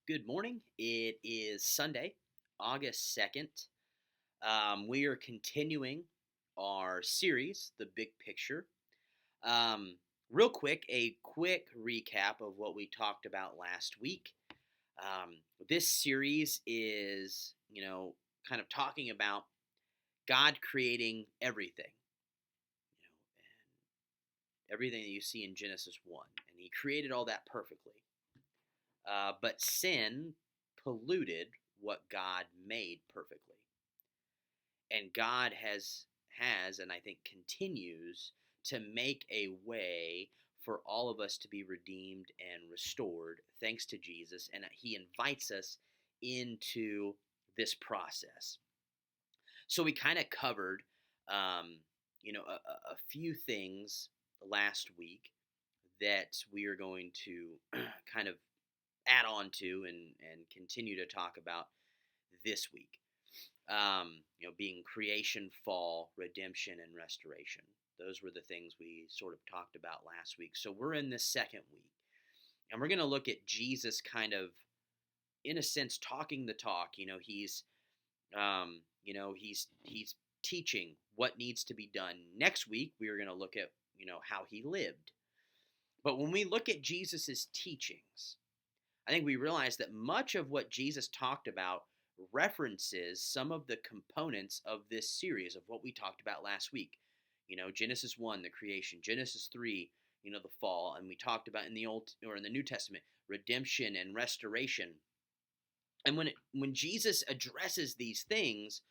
Good morning. It is Sunday, August 2nd. We are continuing our series, The Big Picture. Um, Real quick, a quick recap of what we talked about last week. Um, this series is, kind of talking about God creating everything, and everything that you see in Genesis 1. And He created all that perfectly. But sin polluted what God made perfectly. And God has and I think continues to make a way for all of us to be redeemed and restored thanks to Jesus, and He invites us into this process. So we kind of covered a few things last week that we are going to kind of add on to and continue to talk about this week. Being creation, fall, redemption, and restoration. Those were the things we sort of talked about last week. So we're in this second week, and we're going to look at Jesus kind of, in a sense, talking the talk. He's teaching what needs to be done. Next week, we are going to look at how He lived. But when we look at Jesus's teachings, I think we realize that much of what Jesus talked about references some of the components of this series of what we talked about last week. Genesis 1, the creation, Genesis 3, the fall, and we talked about in the New Testament, redemption and restoration. And when Jesus addresses these things,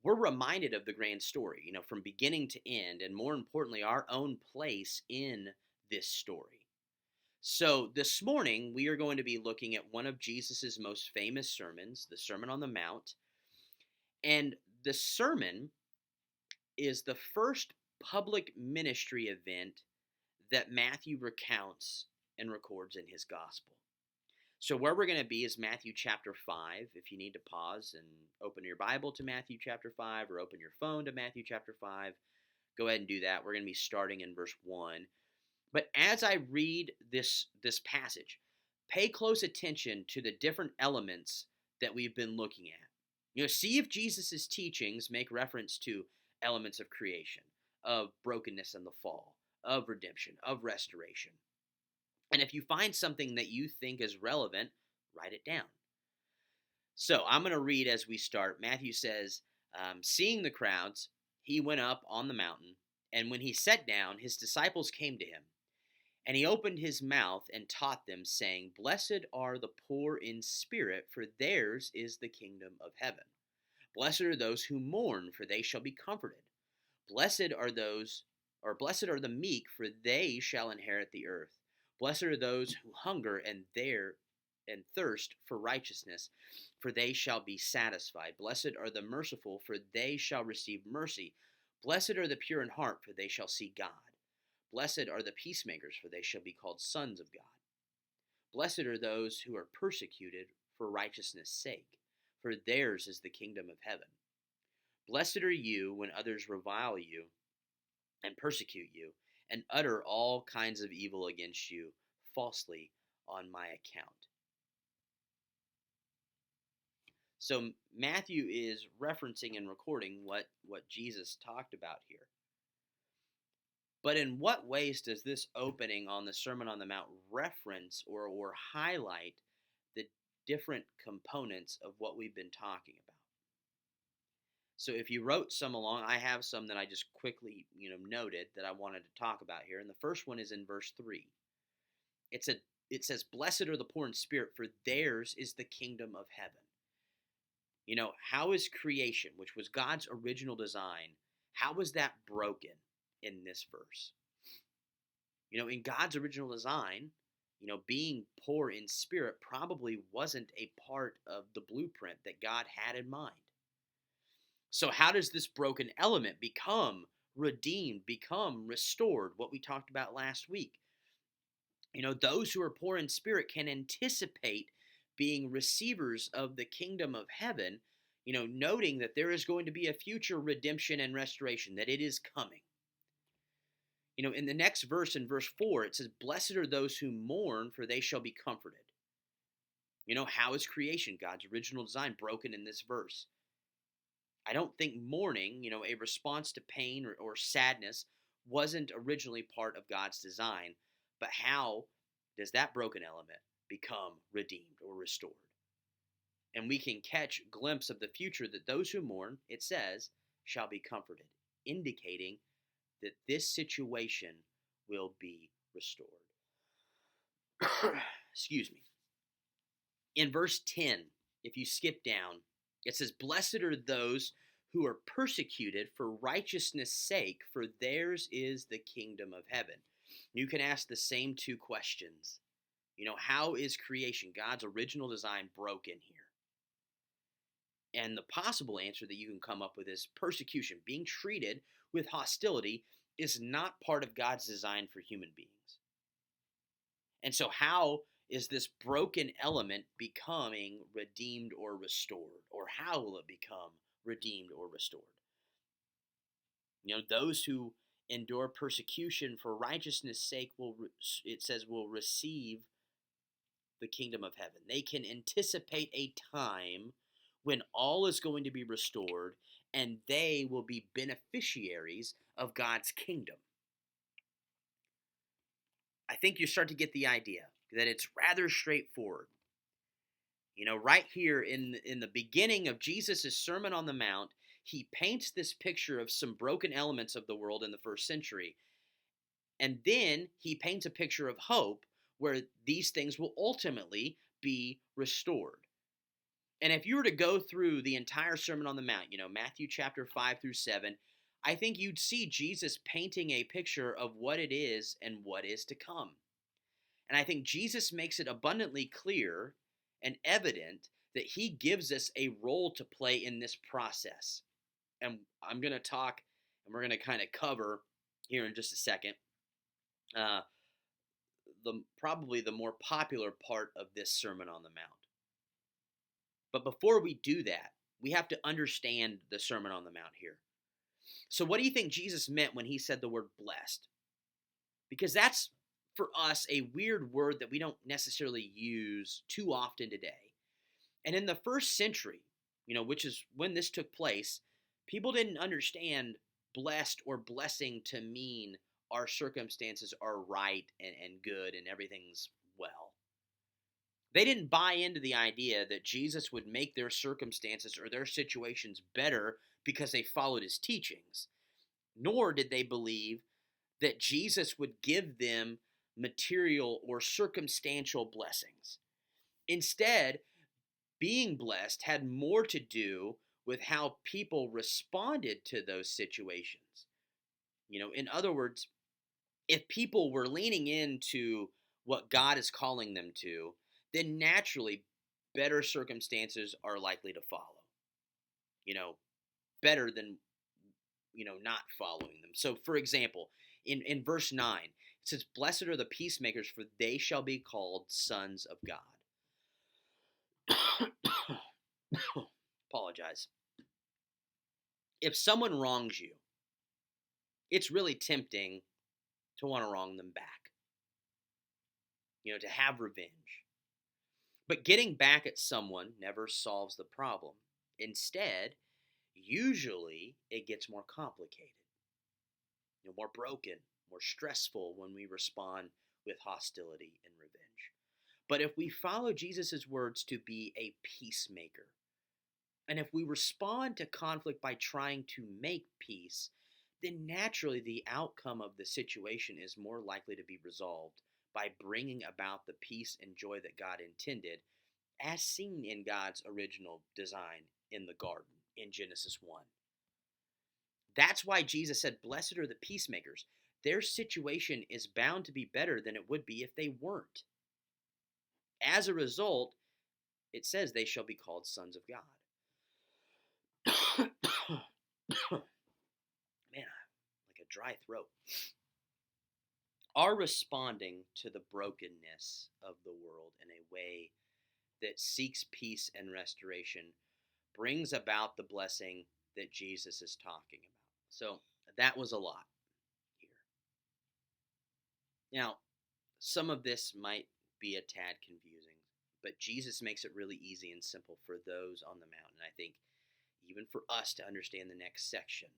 we're reminded of the grand story, from beginning to end, and more importantly, our own place in this story. So this morning, we are going to be looking at one of Jesus's most famous sermons, the Sermon on the Mount. And the sermon is the first public ministry event that Matthew recounts and records in his gospel. So where we're going to be is Matthew chapter 5. If you need to pause and open your Bible to Matthew chapter 5 or open your phone to Matthew chapter 5, go ahead and do that. We're going to be starting in verse 1. But as I read this passage, pay close attention to the different elements that we've been looking at. See if Jesus' teachings make reference to elements of creation, of brokenness and the fall, of redemption, of restoration. And if you find something that you think is relevant, write it down. So I'm going to read as we start. Matthew says, seeing the crowds, He went up on the mountain, and when He sat down, His disciples came to Him. And He opened His mouth and taught them, saying, Blessed are the poor in spirit, for theirs is the kingdom of heaven. Blessed are those who mourn, for they shall be comforted. Blessed are the meek, for they shall inherit the earth. Blessed are those who hunger and thirst for righteousness, for they shall be satisfied. Blessed are the merciful, for they shall receive mercy. Blessed are the pure in heart, for they shall see God. Blessed are the peacemakers, for they shall be called sons of God. Blessed are those who are persecuted for righteousness' sake, for theirs is the kingdom of heaven. Blessed are you when others revile you and persecute you, and utter all kinds of evil against you falsely on my account. So Matthew is referencing and recording what Jesus talked about here. But in what ways does this opening on the Sermon on the Mount reference or highlight the different components of what we've been talking about? So if you wrote some along, I have some that I just quickly, noted that I wanted to talk about here. And the first one is in verse 3. It says, Blessed are the poor in spirit, for theirs is the kingdom of heaven. How is creation, which was God's original design, how was that broken in this verse? In God's original design, being poor in spirit probably wasn't a part of the blueprint that God had in mind. So how does this broken element become redeemed, become restored? What we talked about last week. Those who are poor in spirit can anticipate being receivers of the kingdom of heaven, noting that there is going to be a future redemption and restoration, that it is coming. In the next verse, in verse 4, it says, Blessed are those who mourn, for they shall be comforted. How is creation, God's original design, broken in this verse? I don't think mourning, a response to pain or sadness, wasn't originally part of God's design. But how does that broken element become redeemed or restored? And we can catch a glimpse of the future that those who mourn, it says, shall be comforted, indicating that this situation will be restored. Excuse me. In verse 10, if you skip down, it says, "Blessed are those who are persecuted for righteousness' sake, for theirs is the kingdom of heaven." You can ask the same two questions. How is creation, God's original design, broken here? And the possible answer that you can come up with is persecution, being treated with hostility, is not part of God's design for human beings. And so, how is this broken element becoming redeemed or restored? Or how will it become redeemed or restored? Those who endure persecution for righteousness' sake it says, will receive the kingdom of heaven. They can anticipate a time when all is going to be restored and they will be beneficiaries of God's kingdom. I think you start to get the idea that it's rather straightforward. Right here in the beginning of Jesus' Sermon on the Mount, he paints this picture of some broken elements of the world in the first century. And then he paints a picture of hope where these things will ultimately be restored. And if you were to go through the entire Sermon on the Mount, Matthew chapter 5 through 7, I think you'd see Jesus painting a picture of what it is and what is to come. And I think Jesus makes it abundantly clear and evident that he gives us a role to play in this process. And I'm going to talk, and we're going to kind of cover here in just a second, probably the more popular part of this Sermon on the Mount. But before we do that, we have to understand the Sermon on the Mount here. So what do you think Jesus meant when he said the word blessed? Because that's, for us, a weird word that we don't necessarily use too often today. And in the first century, which is when this took place, people didn't understand blessed or blessing to mean our circumstances are right and good and everything's well. They didn't buy into the idea that Jesus would make their circumstances or their situations better because they followed his teachings. Nor did they believe that Jesus would give them material or circumstantial blessings. Instead, being blessed had more to do with how people responded to those situations. In other words, if people were leaning into what God is calling them to, then naturally better circumstances are likely to follow. Better than, not following them. So, for example, in verse 9, it says, "Blessed are the peacemakers, for they shall be called sons of God." Apologize. If someone wrongs you, it's really tempting to want to wrong them back. To have revenge. But getting back at someone never solves the problem. Instead, usually it gets more complicated, more broken, more stressful when we respond with hostility and revenge. But if we follow Jesus' words to be a peacemaker, and if we respond to conflict by trying to make peace, then naturally the outcome of the situation is more likely to be resolved by bringing about the peace and joy that God intended, as seen in God's original design in the garden in Genesis 1. That's why Jesus said, "Blessed are the peacemakers." Their situation is bound to be better than it would be if they weren't. As a result, it says they shall be called sons of God. Man, like a dry throat. Our responding to the brokenness of the world in a way that seeks peace and restoration brings about the blessing that Jesus is talking about. So that was a lot here. Now, some of this might be a tad confusing. But Jesus makes it really easy and simple for those on the mountain. I think even for us to understand the next section.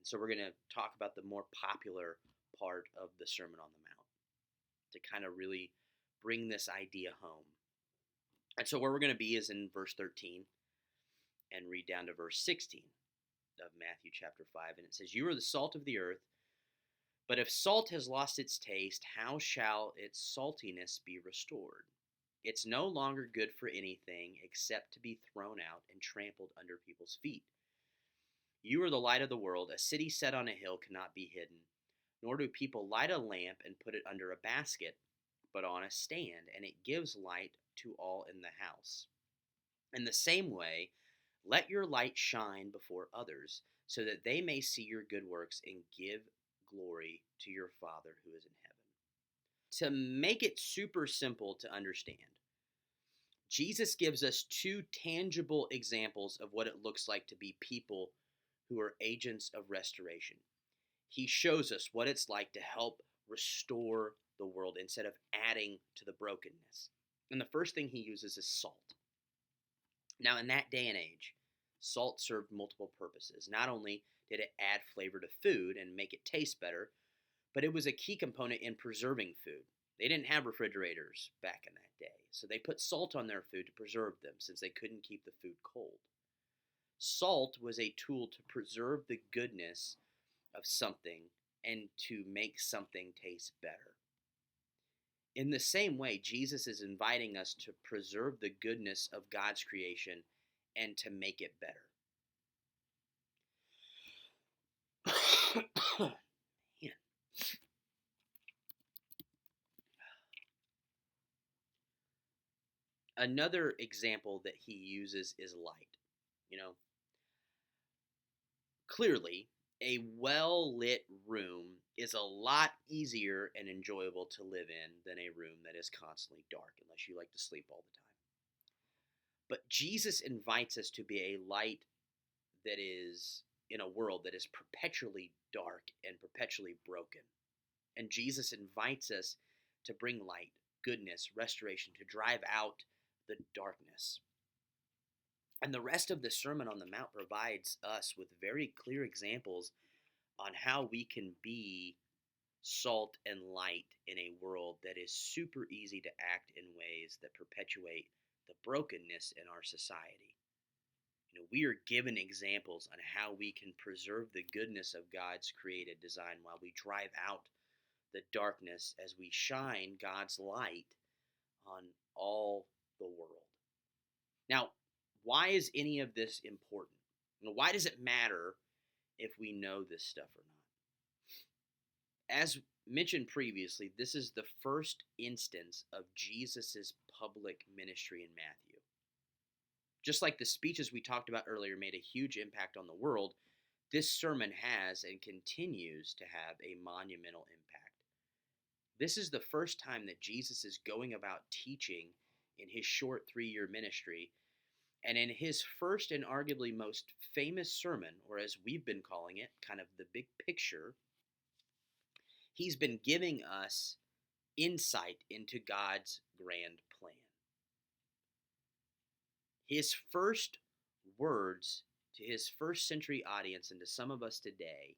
And so we're going to talk about the more popular part of the Sermon on the Mount to kind of really bring this idea home. And so where we're going to be is in verse 13 and read down to verse 16 of Matthew chapter 5. And it says, "You are the salt of the earth, but if salt has lost its taste, how shall its saltiness be restored? It's no longer good for anything except to be thrown out and trampled under people's feet. You are the light of the world. A city set on a hill cannot be hidden, nor do people light a lamp and put it under a basket, but on a stand, and it gives light to all in the house. In the same way, let your light shine before others, so that they may see your good works and give glory to your Father who is in heaven." To make it super simple to understand, Jesus gives us two tangible examples of what it looks like to be people who are agents of restoration. He shows us what it's like to help restore the world instead of adding to the brokenness. And the first thing he uses is salt. Now, in that day and age, salt served multiple purposes. Not only did it add flavor to food and make it taste better, but it was a key component in preserving food. They didn't have refrigerators back in that day, so they put salt on their food to preserve them since they couldn't keep the food cold. Salt was a tool to preserve the goodness of something and to make something taste better. In the same way, Jesus is inviting us to preserve the goodness of God's creation and to make it better. Man. Another example that he uses is light. Clearly, a well-lit room is a lot easier and enjoyable to live in than a room that is constantly dark, unless you like to sleep all the time. But Jesus invites us to be a light that is in a world that is perpetually dark and perpetually broken. And Jesus invites us to bring light, goodness, restoration, to drive out the darkness. And the rest of the Sermon on the Mount provides us with very clear examples on how we can be salt and light in a world that is super easy to act in ways that perpetuate the brokenness in our society. We are given examples on how we can preserve the goodness of God's created design while we drive out the darkness as we shine God's light on all the world. Now, why is any of this important? Why does it matter if we know this stuff or not? As mentioned previously, this is the first instance of Jesus' public ministry in Matthew. Just like the speeches we talked about earlier made a huge impact on the world, this sermon has and continues to have a monumental impact. This is the first time that Jesus is going about teaching in his short 3-year ministry. And in his first and arguably most famous sermon, or as we've been calling it, kind of the big picture, he's been giving us insight into God's grand plan. His first words to his first century audience and to some of us today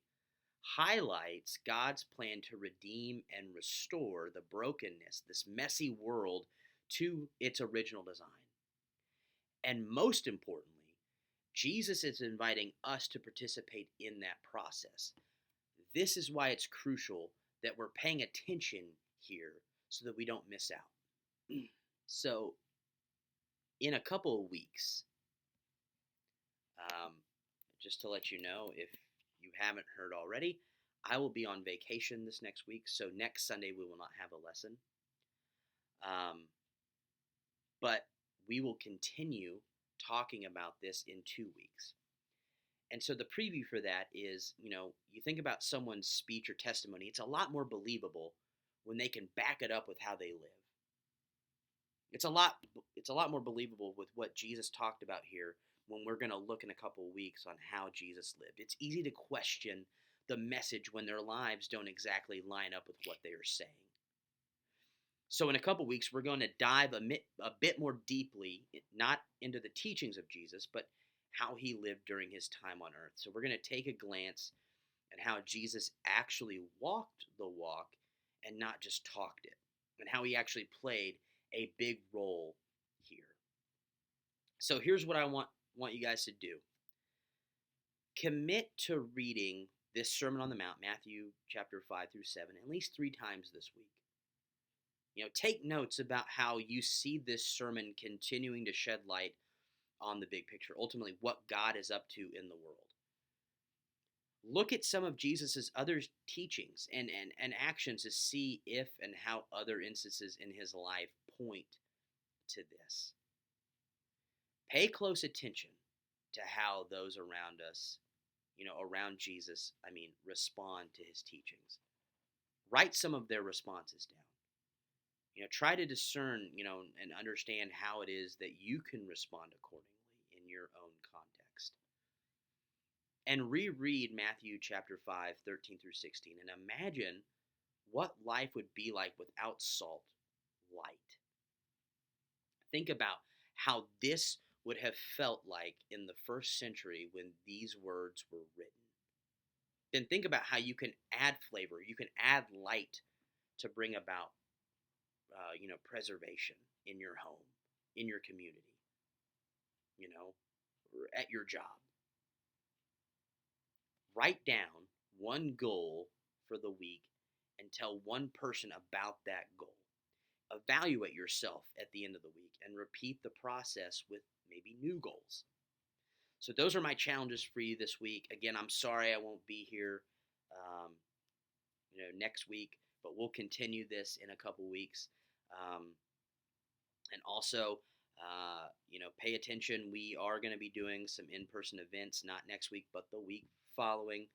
highlights God's plan to redeem and restore the brokenness, this messy world, to its original design. And most importantly, Jesus is inviting us to participate in that process. This is why it's crucial that we're paying attention here so that we don't miss out. So, in a couple of weeks, just to let you know, if you haven't heard already, I will be on vacation this next week. So next Sunday we will not have a lesson. But we will continue talking about this in 2 weeks. And so the preview for that is, you think about someone's speech or testimony, it's a lot more believable when they can back it up with how they live. It's a lot more believable with what Jesus talked about here when we're going to look in a couple of weeks on how Jesus lived. It's easy to question the message when their lives don't exactly line up with what they are saying. So, in a couple weeks, we're going to dive a bit more deeply, not into the teachings of Jesus, but how he lived during his time on earth. So, we're going to take a glance at how Jesus actually walked the walk and not just talked it, and how he actually played a big role here. So, here's what I want you guys to do: commit to reading this Sermon on the Mount, Matthew chapter 5 through 7, at least 3 times this week. Take notes about how you see this sermon continuing to shed light on the big picture, ultimately what God is up to in the world. Look at some of Jesus's other teachings and actions to see if and how other instances in his life point to this. Pay close attention to how those around us, around Jesus, respond to his teachings. Write some of their responses down. Try to discern, and understand how it is that you can respond accordingly in your own context. And reread Matthew chapter 5, 13 through 16, and imagine what life would be like without salt, light. Think about how this would have felt like in the first century when these words were written. Then think about how you can add flavor, you can add light to bring about preservation in your home, in your community, or at your job. Write down one goal for the week and tell one person about that goal. Evaluate yourself at the end of the week and repeat the process with maybe new goals. So those are my challenges for you this week. Again, I'm sorry I won't be here next week, but we'll continue this in a couple weeks. And also, pay attention. We are going to be doing some in-person events, not next week, but the week following.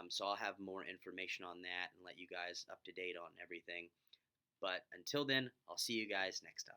So I'll have more information on that and let you guys up to date on everything. But until then, I'll see you guys next time.